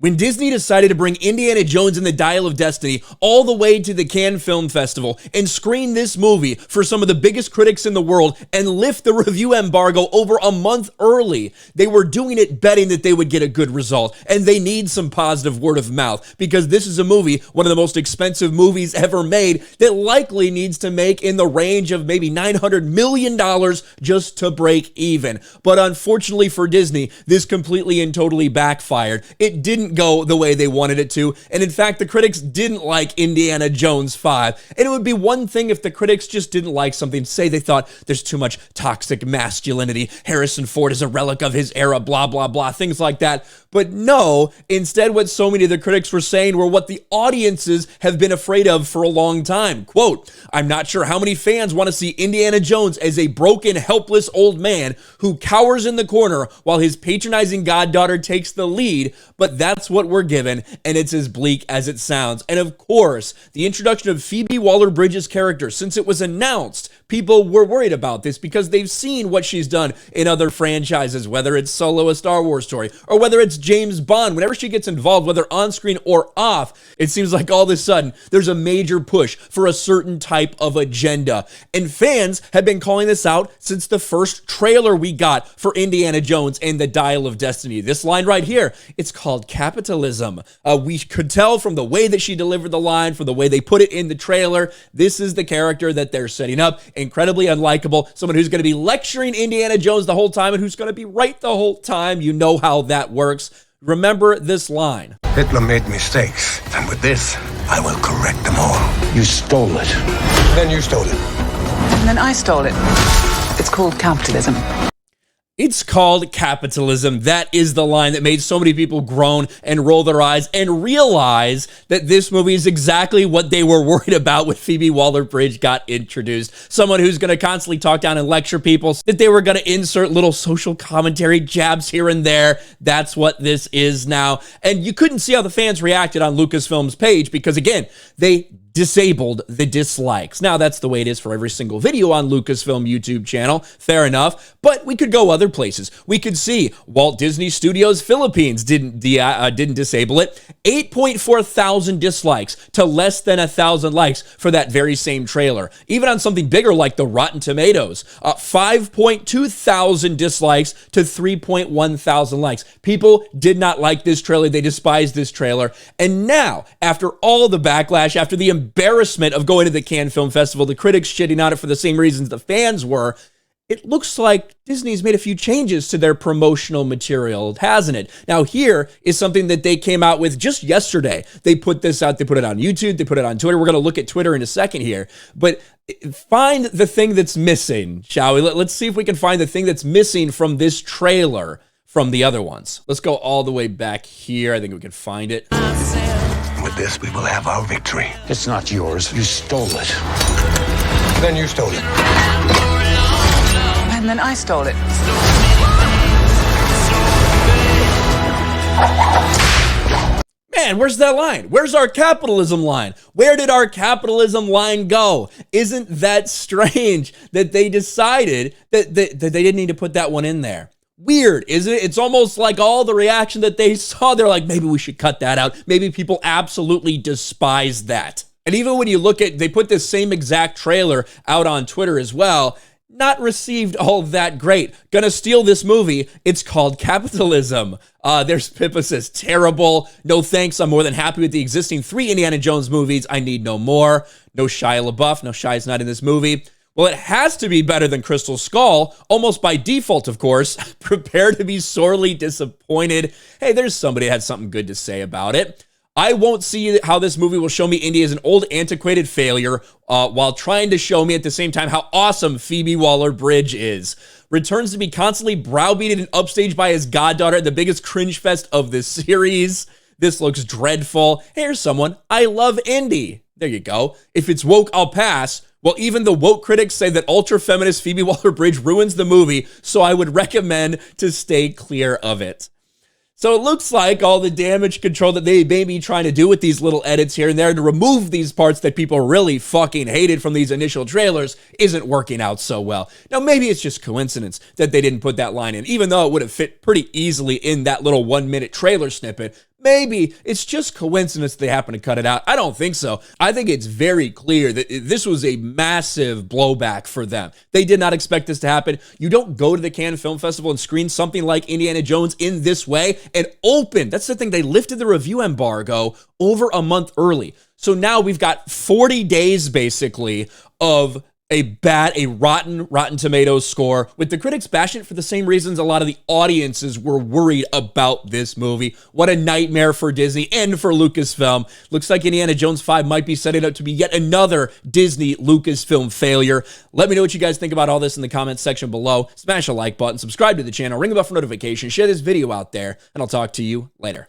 When Disney decided to bring Indiana Jones and the Dial of Destiny all the way to the Cannes Film Festival and screen this movie for some of the biggest critics in the world and lift the review embargo over a month early, they were doing it betting that they would get a good result. And they need some positive word of mouth because this is a movie, one of the most expensive movies ever made, that likely needs to make in the range of maybe $900 million just to break even. But unfortunately for Disney, this completely and totally backfired. It didn't go the way they wanted it to, and in fact the critics didn't like Indiana Jones 5. And it would be one thing if the critics just didn't like something, say they thought there's too much toxic masculinity, Harrison Ford is a relic of his era, blah blah blah, things like that. But no, instead what so many of the critics were saying were what the audiences have been afraid of for a long time. Quote, "I'm not sure how many fans want to see Indiana Jones as a broken, helpless old man who cowers in the corner while his patronizing goddaughter takes the lead, but that's what we're given, and it's as bleak as it sounds." And of course, the introduction of Phoebe Waller-Bridge's character, since it was announced, people were worried about this because they've seen what she's done in other franchises, whether it's Solo, a Star Wars story, or whether it's James Bond. Whenever she gets involved, whether on screen or off, it seems like all of a sudden there's a major push for a certain type of agenda. And fans have been calling this out since the first trailer we got for Indiana Jones and the Dial of Destiny. This line right here, it's called capitalism. We could tell from the way that she delivered the line, from the way they put it in the trailer, this is the character that they're setting up. Incredibly unlikable, someone who's going to be lecturing Indiana Jones the whole time and who's going to be right the whole time. You know how that works. Remember this line. Hitler made mistakes, and with this, I will correct them all. You stole it. Then you stole it. And then I stole it. It's called capitalism. It's called capitalism. That is the line that made so many people groan and roll their eyes and realize that this movie is exactly what they were worried about when Phoebe Waller-Bridge got introduced. Someone who's going to constantly talk down and lecture people, that they were going to insert little social commentary jabs here and there. That's what this is now. And you couldn't see how the fans reacted on Lucasfilm's page because, again, they disabled the dislikes. Now, that's the way it is for every single video on Lucasfilm YouTube channel. Fair enough. But we could go other places. We could see Walt Disney Studios Philippines didn't disable it. 8.4 thousand dislikes to less than 1,000 likes for that very same trailer. Even on something bigger like the Rotten Tomatoes, 5.2 thousand dislikes to 3.1 thousand likes. People did not like this trailer. They despised this trailer. And now, after all the backlash, after the embarrassment of going to the Cannes Film Festival, the critics shitting on it for the same reasons the fans were, it looks like Disney's made a few changes to their promotional material, hasn't it? Now, here is something that they came out with just yesterday. They put this out, they put it on YouTube, they put it on Twitter. We're going to look at Twitter in a second here, but find the thing that's missing, shall we? Let's see if we can find the thing that's missing from this trailer from the other ones. Let's go all the way back here. I think we can find it. With this, we will have our victory. It's not yours. You stole it. Then you stole it. And then I stole it. Man, where's that line? Where's our capitalism line? Where did our capitalism line go? Isn't that strange that they decided that they didn't need to put that one in there? Weird, isn't it? It's almost like all the reaction that they saw, they're like, maybe we should cut that out. Maybe people absolutely despise that. And even when you look at, they put this same exact trailer out on Twitter as well, not received all that great. Gonna steal this movie. It's called capitalism. There's Pippa says, terrible. No thanks. I'm more than happy with the existing 3 Indiana Jones movies. I need no more. No Shia LaBeouf. No, Shia's not in this movie. Well, it has to be better than Crystal Skull, almost by default, of course. Prepare to be sorely disappointed. Hey, there's somebody that had something good to say about it. I won't see how this movie will show me Indy as an old, antiquated failure while trying to show me at the same time how awesome Phoebe Waller-Bridge is. Returns to be constantly browbeaten and upstaged by his goddaughter at the biggest cringe fest of this series. This looks dreadful. Here's someone. I love Indy. There you go. If it's woke, I'll pass. Well, even the woke critics say that ultra-feminist Phoebe Waller-Bridge ruins the movie, so I would recommend to stay clear of it. So it looks like all the damage control that they may be trying to do with these little edits here and there to remove these parts that people really fucking hated from these initial trailers isn't working out so well. Now, maybe it's just coincidence that they didn't put that line in, even though it would have fit pretty easily in that little 1-minute trailer snippet. Maybe it's just coincidence they happen to cut it out. I don't think so. I think it's very clear that this was a massive blowback for them. They did not expect this to happen. You don't go to the Cannes Film Festival and screen something like Indiana Jones in this way and open. That's the thing. They lifted the review embargo over a month early. So now we've got 40 days basically of a rotten Tomatoes score, with the critics bashing it for the same reasons a lot of the audiences were worried about this movie. What a nightmare for Disney and for Lucasfilm. Looks like Indiana Jones 5 might be setting up to be yet another Disney Lucasfilm failure. Let me know what you guys think about all this in the comments section below. Smash a like button, subscribe to the channel, ring the bell for notifications, share this video out there, and I'll talk to you later.